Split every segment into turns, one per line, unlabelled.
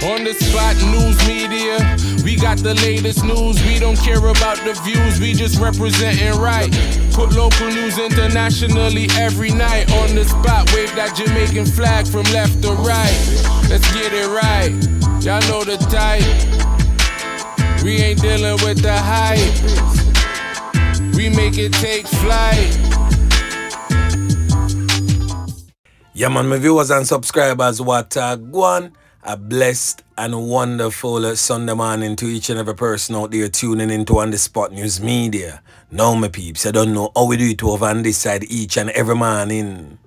On the spot news media, we got the latest news. We don't care about the views, we just representing right. Put local news internationally every night. On the spot, wave that Jamaican flag from left to right. Let's get it right, y'all know the type. We ain't dealing with the hype, we make it take flight.
Yeah man, my viewers and subscribers, what Nicquan. A blessed and wonderful Sunday morning to each and every person out there tuning into On The Spot News Media. Now my peeps, I don't know how we do it over on this side each and every morning.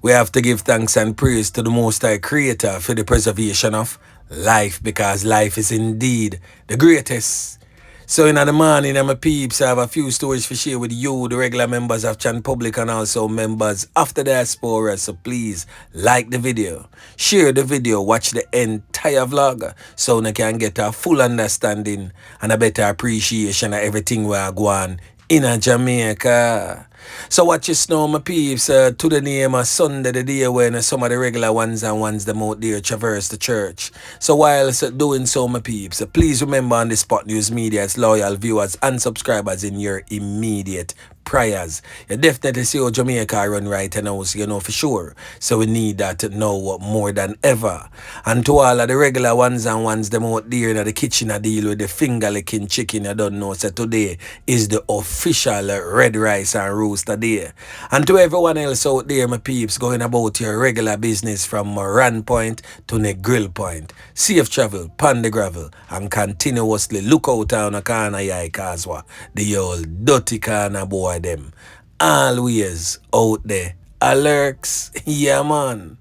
We have to give thanks and praise to the Most High Creator for the preservation of life, because life is indeed the greatest. So in the morning, my peeps, I have a few stories to share with you, the regular members of Chan Public and also members of the diaspora. So please like the video, share the video, watch the entire vlog so you can get a full understanding and a better appreciation of everything we are going in Jamaica. So what you know, my peeps, to the name of Sunday, the day when some of the regular ones them out there traverse the church. So whilst doing so, my peeps, please remember On The Spot News Media's loyal viewers and subscribers in your immediate prayers. You definitely see how Jamaica run right now, so you know for sure. So we need that now more than ever. And to all of the regular ones them out there in the kitchen a deal with the finger licking chicken, you don't know. So today is the official red rice and rooster day. And to everyone else out there, my peeps, going about your regular business from run point to the grill point. Safe travel, pan the gravel, and continuously look out on a corner yai Kazwa, the old dirty corner boy them. Always out there. Alerts, yeah man.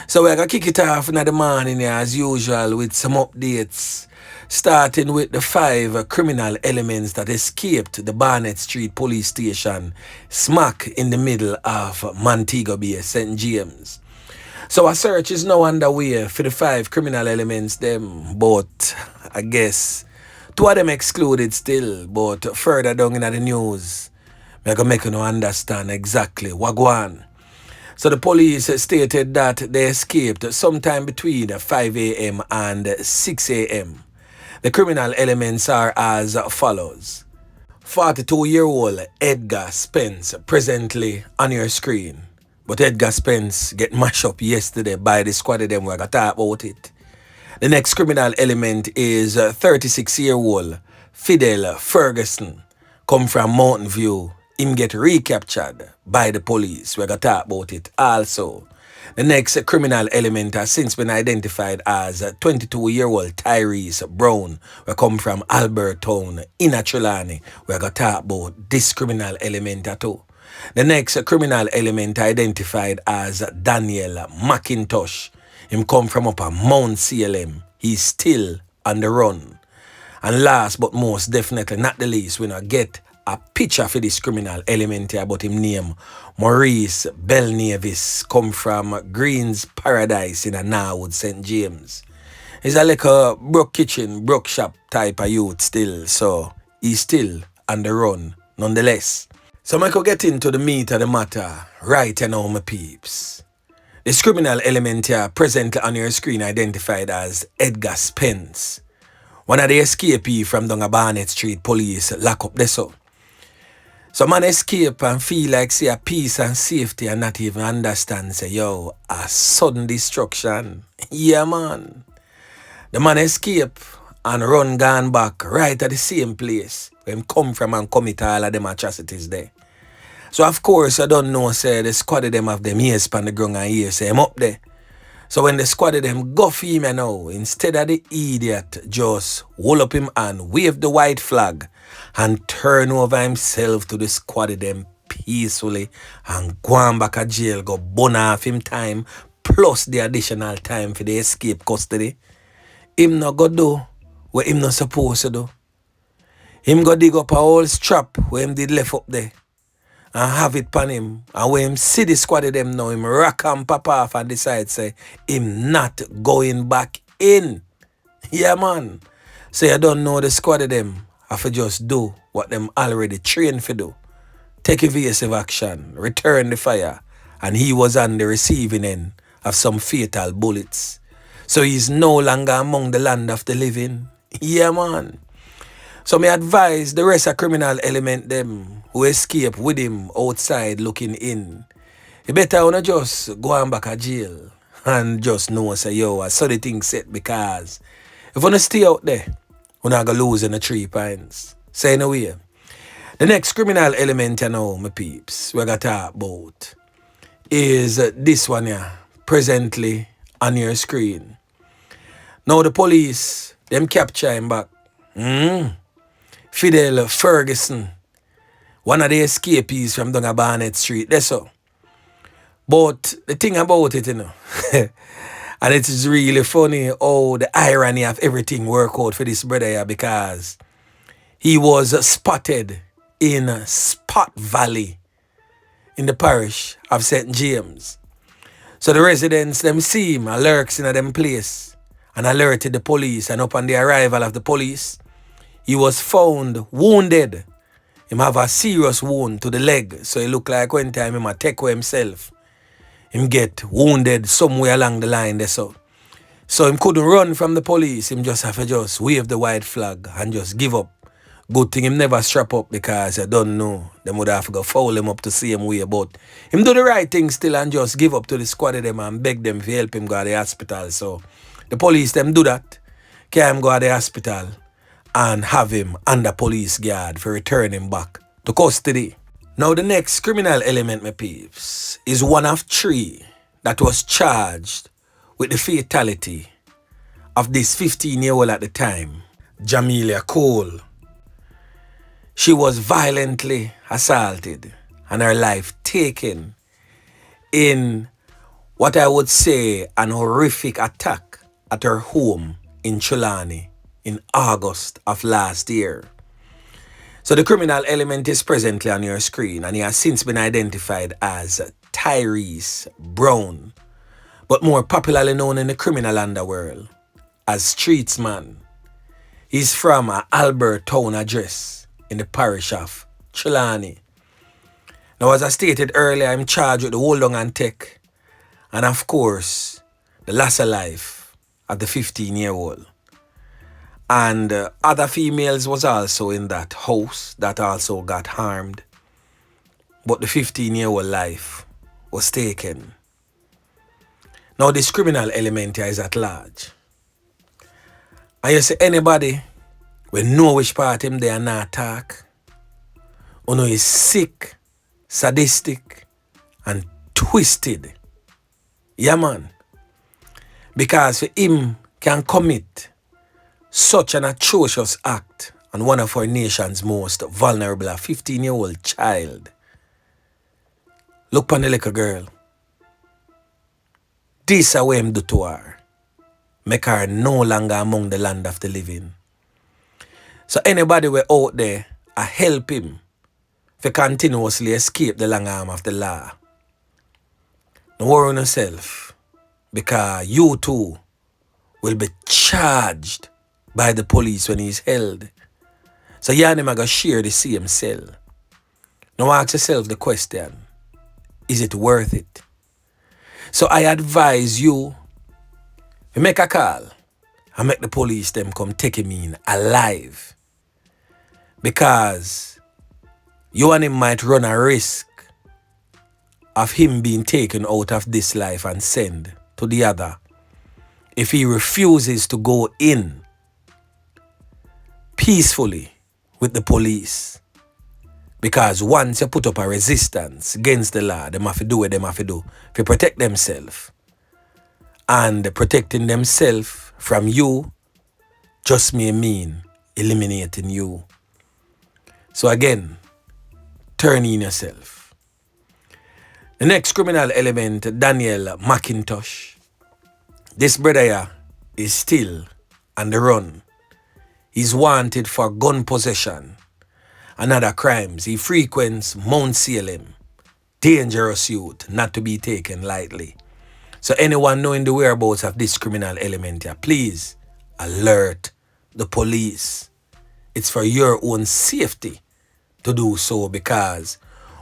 So we're gonna kick it off in the morning here, as usual, with some updates. Starting with the 5 criminal elements that escaped the Barnett Street police station smack in the middle of Montego Bay, St. James. So a search is now underway for the 5 criminal elements them, but I guess 2 of them excluded still, but further down in the news, we're gonna make you understand exactly what going on. So the police stated that they escaped sometime between 5 a.m. and 6 a.m. The criminal elements are as follows. 42-year-old Edgar Spence, presently on your screen. But Edgar Spence get mashed up yesterday by the squad of them. We're going to talk about it. The next criminal element is 36-year-old Fidel Ferguson, come from Mountain View. Him get recaptured by the police. We're going to talk about it also. The next criminal element has since been identified as 22-year-old Tyrese Brown. We come from Albertown in Trelawney. We're going to talk about this criminal element too. The next criminal element identified as Daniel McIntosh. Him come from up at Mount CLM. He's still on the run. And last but most definitely not the least, we not get a picture for this criminal element here about him name Maurice Belnavis, come from Green's Paradise in a Norwood, St. James. He's a like a broke kitchen, broke shop type of youth still, so he's still on the run nonetheless. So I could get into the meat of the matter right now, my peeps. This criminal element here presently on your screen identified as Edgar Spence, one of the escapee from down a Barnett Street police lock up this up. So man escape and feel like say a peace and safety and not even understand say yo, a sudden destruction. Yeah man. The man escape and run gone back right at the same place where him come from and commit all of them atrocities there. So of course I don't know say the squad of them have them ears on the ground and ears say him up there. So when the squad of them go for him now, instead of the idiot just hold up him and wave the white flag and turn over himself to the squad of them peacefully and go on back to jail, go burn off him time plus the additional time for the escape custody, him not go do what him not supposed to do. Him go dig up a whole strap where him did left up there and have it pan him. And when him see the squad of them now, him rock and pop off and decide say him not going back in. Yeah man. So you don't know the squad of them have to just do what them already trained for do. Take evasive action, return the fire, and he was on the receiving end of some fatal bullets. So he's no longer among the land of the living. Yeah, man. So me advise the rest of criminal element them who escape with him outside looking in. You better wanna just go on back to jail and just know say yo, I saw the thing set because if you wanna stay out there, you're not gonna lose in the 3 points. So anyway, the next criminal element you know, my peeps, we're gonna talk about is this one here, presently on your screen. Now the police, them capture him back. Fidel Ferguson, one of the escapees from down Barnett Street. That's so. But the thing about it, you know, and it is really funny how the irony of everything work out for this brother here because he was spotted in Spot Valley in the parish of St. James. So the residents, them see him, lurks in them place and alerted the police, and upon the arrival of the police, he was found wounded. Him have a serious wound to the leg, so it look like one time him a take away himself. Him get wounded somewhere along the line there so. So him couldn't run from the police, him just have to just wave the white flag and just give up. Good thing him never strap up because I don't know. Them would have to go foul him up to see him way, but him do the right thing still and just give up to the squad of them and beg them to help him go to the hospital. So the police them do that, carry him go to the hospital and have him under police guard for return him back to custody. Now the next criminal element, my peeps, is one of 3 that was charged with the fatality of this 15-year-old at the time, Jamelia Cole. She was violently assaulted and her life taken in what I would say an horrific attack at her home in Chulani in August of last year. So the criminal element is presently on your screen and he has since been identified as Tyrese Brown, but more popularly known in the criminal underworld as Streetsman. He's from Albert Town address in the parish of Chulani. Now as I stated earlier, I'm charged with the hold on and take and of course the loss of life of the 15-year-old. And other females was also in that house that also got harmed. But the 15-year-old life was taken. Now this criminal element here is at large. And you see anybody will know which part him they are not talk. Or know is sick, sadistic, and twisted. Yeah man. Because for him can commit such an atrocious act on one of our nation's most vulnerable, a 15-year-old child. Look upon the little girl. This is what him do to her. Make her no longer among the land of the living. So anybody we out there, I help him to continuously escape the long arm of the law. Don't worry on yourself, because you too will be charged by the police when he's held. So you and him are going to share the same cell. Now ask yourself the question, is it worth it? So I advise you to make a call and make the police them come take him in alive. Because you and him might run a risk of him being taken out of this life and sent to the other if he refuses to go in peacefully with the police. Because once you put up a resistance against the law, they have to do what they have to do to protect themselves. And protecting themselves from you just may mean eliminating you. So again, turn in yourself. The next criminal element, Daniel McIntosh. This brother here is still on the run. He's wanted for gun possession and other crimes. He frequents Mount Salem. Dangerous youth, not to be taken lightly. So anyone knowing the whereabouts of this criminal element here, please alert the police. It's for your own safety to do so, because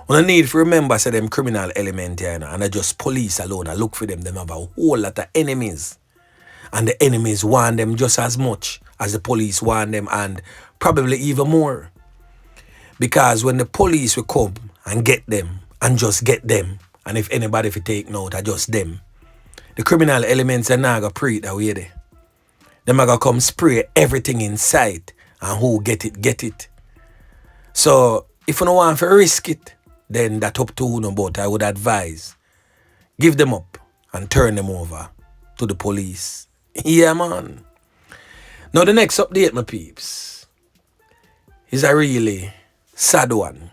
we need to remember say them criminal element here, and not just police alone. I look for them. Them have a whole lot of enemies. And the enemies want them just as much as the police want them, and probably even more. Because when the police will come and get them, and just get them, and if anybody will take note, I just them, the criminal elements are not going to pray that way there. Them are going to come spray everything in sight, and who get it, get it. So, if you don't want to risk it, then that's up to you, but I would advise, give them up and turn them over to the police. Yeah, man. Now, the next update, my peeps, is a really sad one.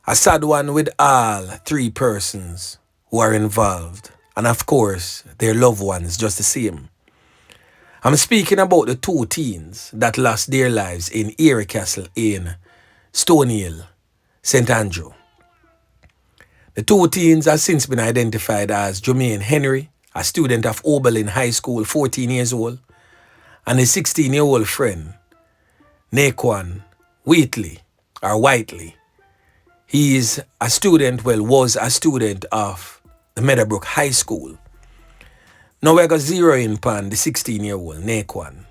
A sad one with all 3 persons who are involved. And of course, their loved ones just the same. I'm speaking about the 2 teens that lost their lives in Erie Castle in Stone Hill, St. Andrew. The 2 teens have since been identified as Jumaane Henry, a student of Oberlin High School, 14 years old, and his 16-year-old friend, Nicquan Whiteley. He is a student, was a student of the Meadowbrook High School. Now we're going to zero in upon the 16-year-old Nicquan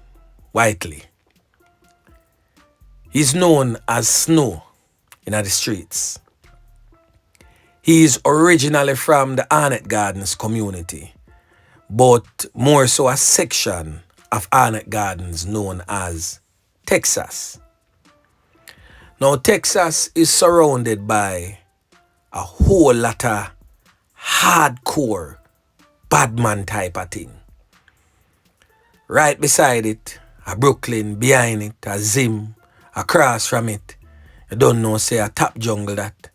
Whiteley. He's known as Snow in the streets. He is originally from the Barnett Gardens community, but more so a section of Barnett Gardens known as Texas. Now, Texas is surrounded by a whole lot of hardcore badman type of thing. Right beside it, a Brooklyn, behind it, a Zim, across from it, you don't know, say a Top Jungle that.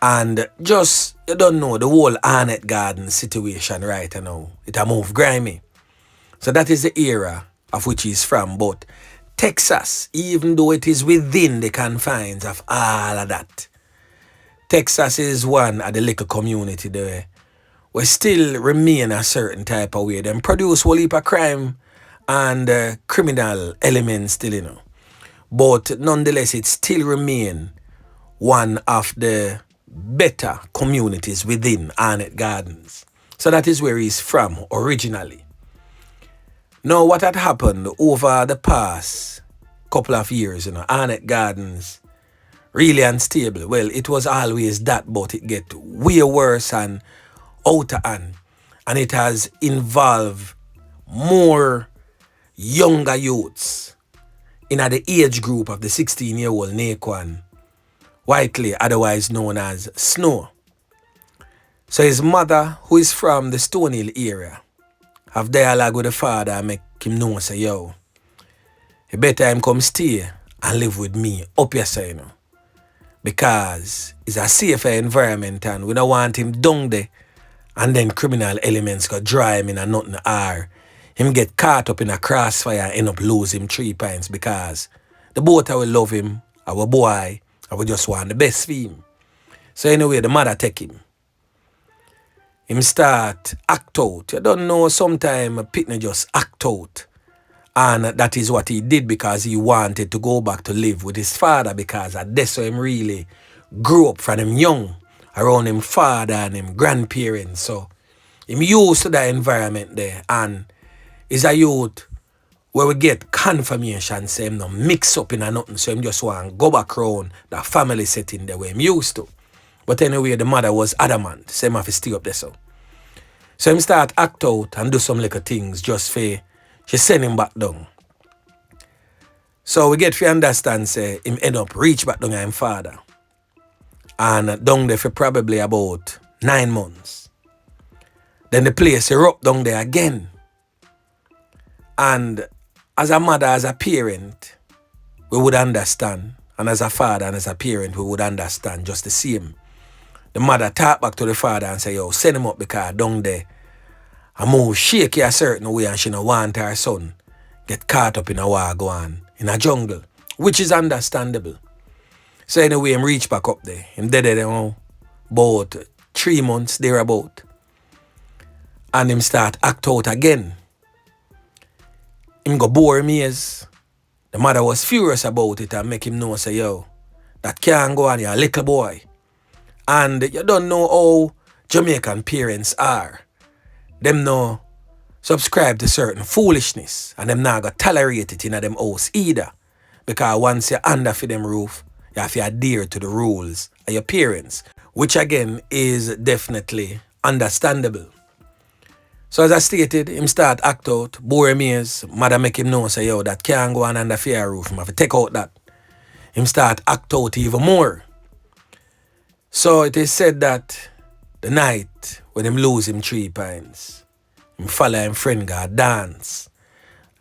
And just, you don't know, the whole Barnett Garden situation right now. It a move grimy. So that is the era of which he's from. But Texas, even though it is within the confines of all of that, Texas is one of the little community there where still remain a certain type of way. Them produce a whole heap of crime and criminal elements still, you know. But nonetheless, it still remain one of the better communities within Barnett Gardens. So that is where he's from originally. Now, what had happened over the past couple of years, you know, Barnett Gardens really unstable. Well, it was always that, but it get way worse and out of hand. And it has involved more younger youths in the age group of the 16-year-old Nicquan Whiteley, otherwise known as Snow. So his mother, who is from the Stone Hill area, have dialogue with the father and make him know, say, yo, you better him come stay and live with me up here, say, you know. Because it's a safer environment and we don't want him down there and then criminal elements could draw him in a nothing or him get caught up in a crossfire and end up losing him 3 points because the both I will love him, our boy, I will just want the best for him. So anyway, the mother take him. Him start act out. You don't know, sometimes a pitney just act out. And that is what he did because he wanted to go back to live with his father because that's how him really grew up from him young around him father and him grandparents. So him used to that environment there and is a youth where we get confirmation say him no mix up in a nothing, so him just want to go back around that family setting there where him used to. But anyway, the mother was adamant, so him have to stay up there so. So him start act out and do some little things just for she send him back down. So we get to understand say him end up reach back down to him father. And down there for probably about 9 months. Then the place erupt down there again. And as a mother, as a parent, we would understand. And as a father and as a parent, we would understand just the same. The mother talk back to the father and say, yo, send him up because down there, I move shaky a certain way and she no want her son get caught up in a war go on in a jungle, which is understandable. So anyway, him reach back up there. Him dead there about 3 months thereabout. And him start act out again. Him go bore him ears. The mother was furious about it and make him know, say, yo, that can't go on, you're a little boy. And you don't know how Jamaican parents are. Them know subscribe to certain foolishness and them not gonna tolerate it in them house either. Because once you're under for them roof, you have to adhere to the rules of your parents, which again is definitely understandable. So as I stated, him start act out, bore him ears, mother make him know say yo that can't go on under fear roof, him have to take out that. Him start act out even more. So it is said that the night when him lose him 3 pints, him follow him friend go dance.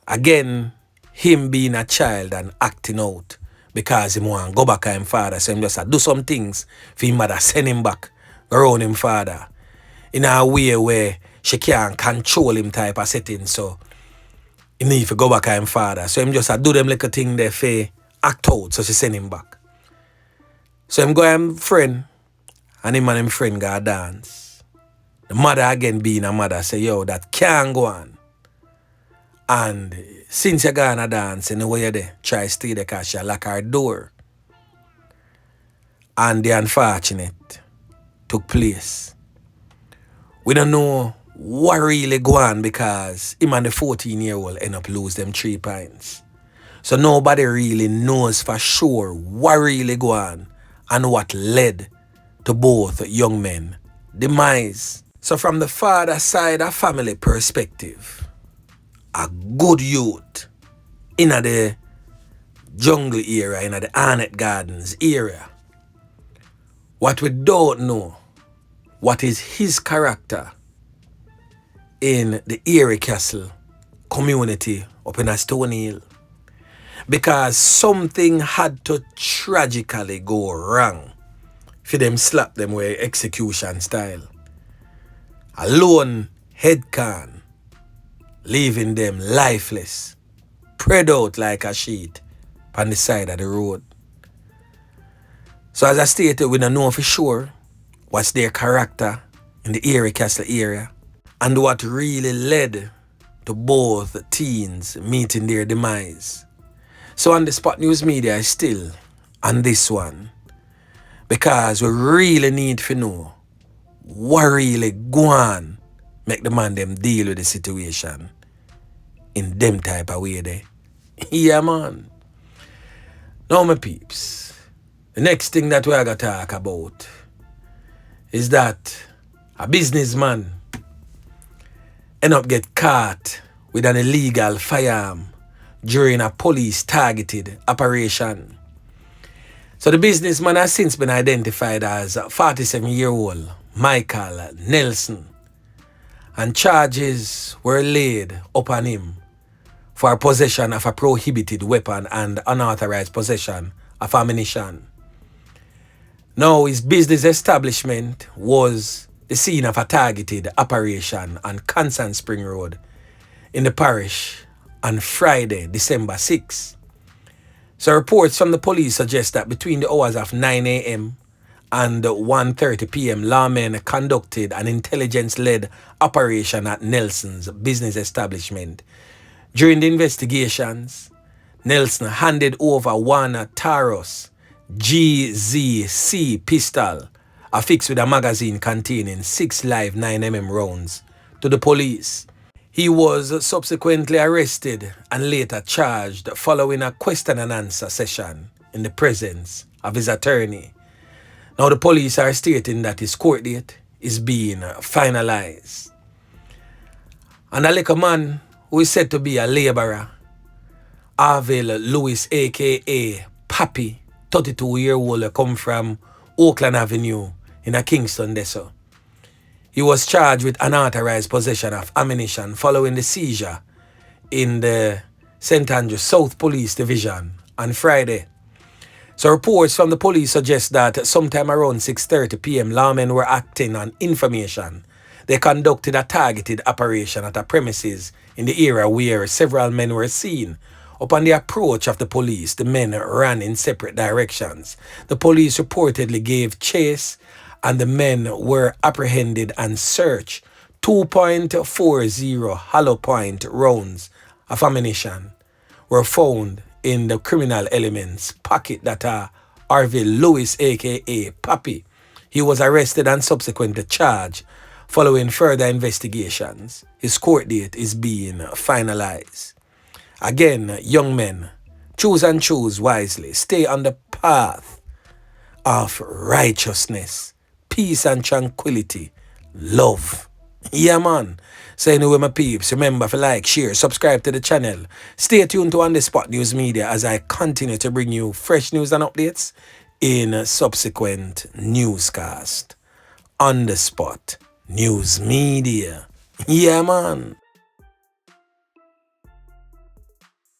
Again, him being a child and acting out because him want go back to him father. So him just do some things for him mother send him back around him father. In a way where she can't control him type of setting. So he need to go back to him father. So him just do them little thing there for act out. So she send him back. So him go him friend and him and him friend go dance. The mother again being a mother say yo that can't go on. And since you're gonna dance in the way you're there, try stay there because she lock her door. And the unfortunate took place. We don't know what really go on because him and the 14-year-old end up lose them 3 pints. So nobody really knows for sure what really go on and what led to both young men demise. So from the father side of family perspective, a good youth in the jungle area, in the Barnett Gardens area. What we don't know, what is his character in the Erie Castle community up in a Stone Hill. Because something had to tragically go wrong for them slap them with execution style. A lone head can leaving them lifeless, spread out like a sheet on the side of the road. So as I stated, we don't know for sure what's their character in the Erie Castle area and what really led to both teens meeting their demise. So on the Spot News Media is still on this one because we really need to know what really go on make the man them deal with the situation in them type of way there. Yeah, man. Now, my peeps, the next thing that we're going to talk about is that a businessman end up get caught with an illegal firearm during a police targeted operation. So the businessman has since been identified as 47-year-old Michael Nelson, and charges were laid upon him for possession of a prohibited weapon and unauthorized possession of ammunition. Now, his business establishment was the scene of a targeted operation on Constant Spring Road in the parish on Friday, December 6. So reports from the police suggest that between the hours of 9 a.m. and 1:30 p.m., lawmen conducted an intelligence-led operation at Nelson's business establishment. During the investigations, Nelson handed over one Taurus GZC pistol affixed with a magazine containing 6 live 9mm rounds to the police. He was subsequently arrested and later charged following a question and answer session in the presence of his attorney. Now the police are stating that his court date is being finalized. And a little man who is said to be a laborer, Arville Lewis aka Pappy, 32-year-old, come from Oakland Avenue in a Kingston Deso. He was charged with unauthorized possession of ammunition following the seizure in the St. Andrew South Police Division on Friday. So reports from the police suggest that sometime around 6:30 p.m. lawmen were acting on information. They conducted a targeted operation at a premises in the area where several men were seen. Upon the approach of the police, the men ran in separate directions. The police reportedly gave chase and the men were apprehended and searched. 2.40 hollow point rounds of ammunition were found in the criminal element's pocket that are Arville Lewis aka Pappy. He was arrested and subsequently charged Following further investigations, his court date is being finalized. Again, young men, choose and choose wisely. Stay on the path of righteousness, peace and tranquility, love. Yeah, man. So anyway, my peeps, remember to like, share, subscribe to the channel. Stay tuned to On The Spot News Media as I continue to bring you fresh news and updates in subsequent newscast. On The Spot News Media. Yeah, man.